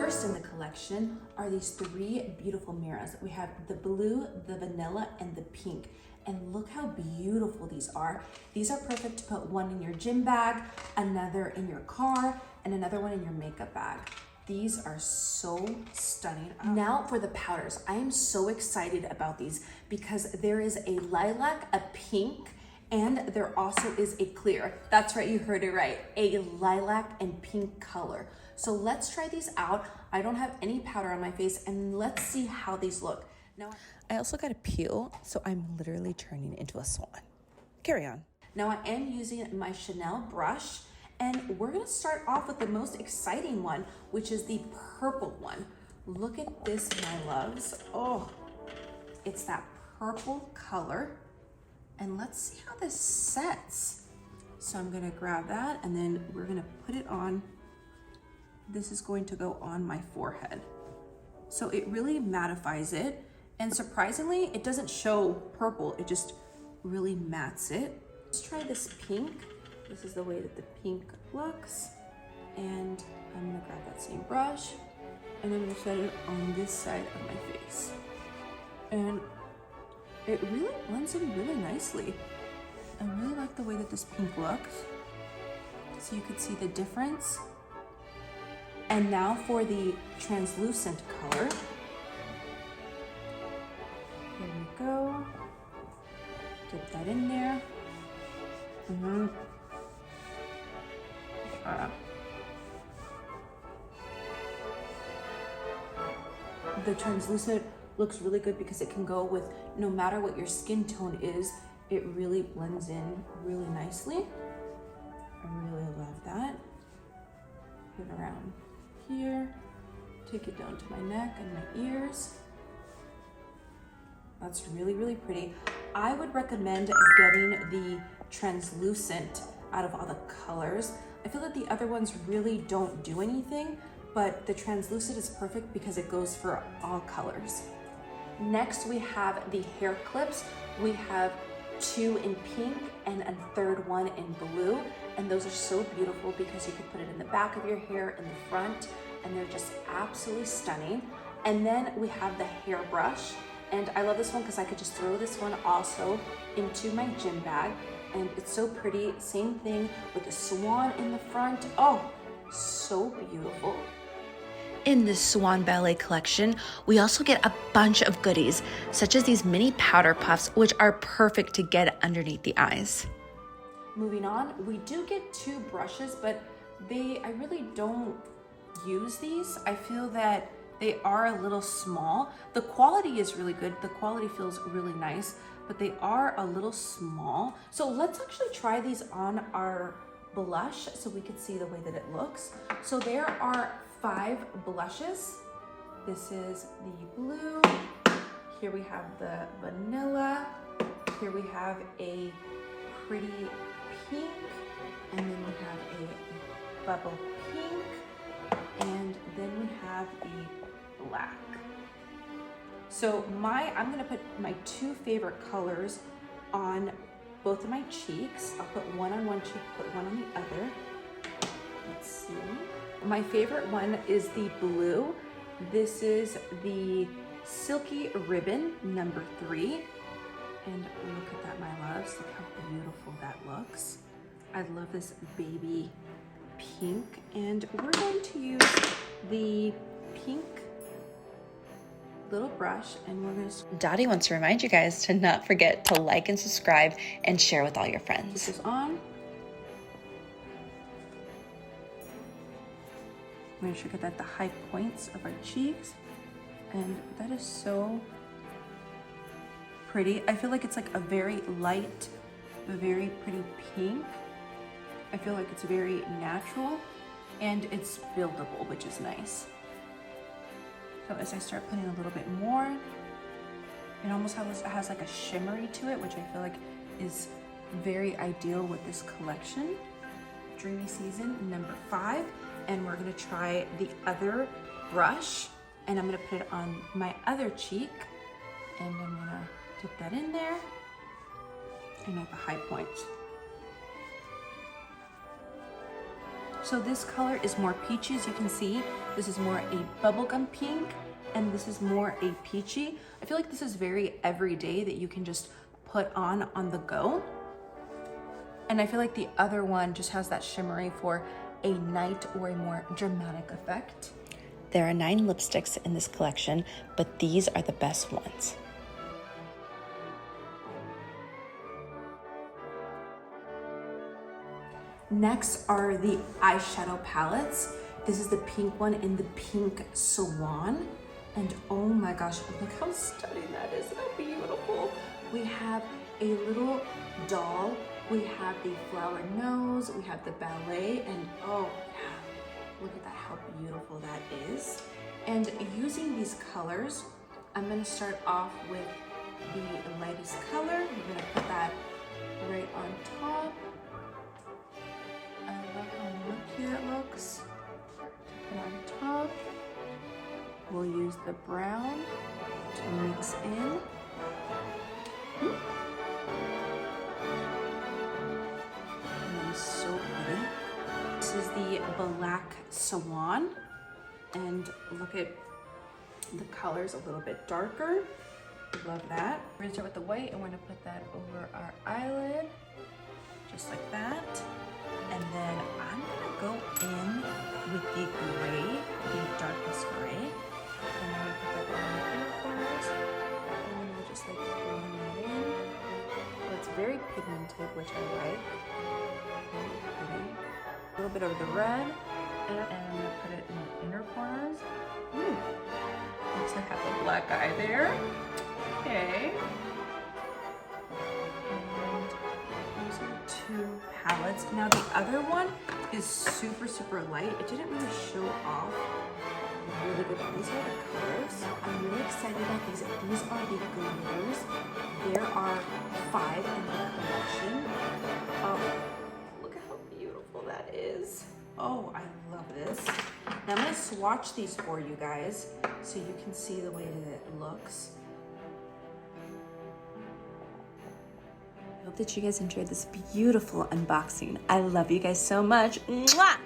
First in the collection are these three beautiful mirrors. We have the blue, the vanilla, and the pink. And look how beautiful these are. These are perfect to put one in your gym bag, another in your car, and another one in your makeup bag. These are so stunning. Now for the powders. I am so excited about these because there is a lilac, a pink, and there also is a clear. That's right, you heard it right. A lilac and pink color. So let's try these out. I don't have any powder on my face, and let's see how these look. Now, I also got a peel, so I'm literally turning into a swan. Carry on. Now I am using my Chanel brush, and we're gonna start off with the most exciting one, which is the purple one. Look at this, my loves. Oh, it's that purple color. And let's see how this sets. So I'm gonna grab that, and then we're gonna put it on. This is going to go on my forehead. So it really mattifies it. And surprisingly, it doesn't show purple, it just really mattes it. Let's try this pink. This is the way that the pink looks. And I'm gonna grab that same brush, and I'm gonna set it on this side of my face. And it really blends in really nicely. I really like the way that this pink looks. So you can see the difference. And now for the translucent color. Here we go. Dip that in there. The translucent looks really good because it can go with no matter what your skin tone is. It really blends in really nicely. I really love that. Put it around here. Take it down to my neck and my ears. That's really, really pretty. I would recommend getting the translucent out of all the colors. I feel that the other ones really don't do anything, but the translucent is perfect because it goes for all colors. Next, we have the hair clips. We have two in pink and a third one in blue. And those are so beautiful because you can put it in the back of your hair, in the front, and they're just absolutely stunning. And then we have the hairbrush. And I love this one because I could just throw this one also into my gym bag. And it's so pretty. Same thing with the swan in the front. Oh, so beautiful. In this Swan Ballet collection, we also get a bunch of goodies, such as these mini powder puffs, which are perfect to get underneath the eyes. Moving on, we do get two brushes, but I really don't use these. I feel that they are a little small. The quality is really good. The quality feels really nice, but they are a little small. So let's actually try these on our blush so we can see the way that it looks. So there are 5 blushes. This is the blue. Here we have the vanilla. Here we have a pretty pink. And then we have a bubble pink. And then we have a black. So I'm gonna put my 2 favorite colors on both of my cheeks. I'll put one on one cheek, put one on the other. Let's see. My favorite one is the blue. This is the Silky Ribbon number 3. And look at that, my loves. Look how beautiful that looks. I love this baby pink. And we're going to use the pink little brush, and we're going to... Dottie wants to remind you guys to not forget to like and subscribe and share with all your friends. This is on. I'm going to get at the high points of our cheeks, and that is so pretty. I feel like it's like a very light, very pretty pink. I feel like it's very natural, and it's buildable, which is nice. So as I start putting a little bit more, it almost has like a shimmery to it, which I feel like is very ideal with this collection. Dreamy Season number 5. And we're gonna try the other brush, and I'm gonna put it on my other cheek, and I'm gonna dip that in there and at the high point. So this color is more peachy, as you can see. This is more a bubblegum pink, and this is more a peachy. I feel like this is very everyday that you can just put on the go. And I feel like the other one just has that shimmery for a night or a more dramatic effect. There are 9 lipsticks in this collection, but these are the best ones. Next are the eyeshadow palettes. This is the pink one in the pink Swan. And oh my gosh, look how stunning that is, how beautiful. We have a little doll, we have the flower nose, we have the ballet, and oh yeah, look at that, how beautiful that is. And using these colors, I'm gonna start off with the lightest color. We're gonna put that right on top. I love how milky that looks. Put on top. We'll use the brown to mix in. And that is so pretty. This is the Black Swan. And look at the colors a little bit darker. Love that. We're gonna start with the white and we're gonna put that over our eyelid, just like that. And then I'm gonna go in with the gray, the darkest gray. And I'm gonna put that on the inner corners. And then we'll just like blend that in. It's very pigmented, which I like. Very pretty. A little bit of the red. And I'm gonna put it in the inner corners. Ooh. Looks like I have a black eye there. Okay. And these are 2 palettes. Now the other one is super, super light. It didn't really show off really good. These are the colors. I'm really excited about these. These are the glitters. There are 5 in the collection. Look at how beautiful that is. Oh, I love this. Now I'm gonna swatch these for you guys so you can see the way that it looks. I hope that you guys enjoyed this beautiful unboxing. I love you guys so much. Mwah!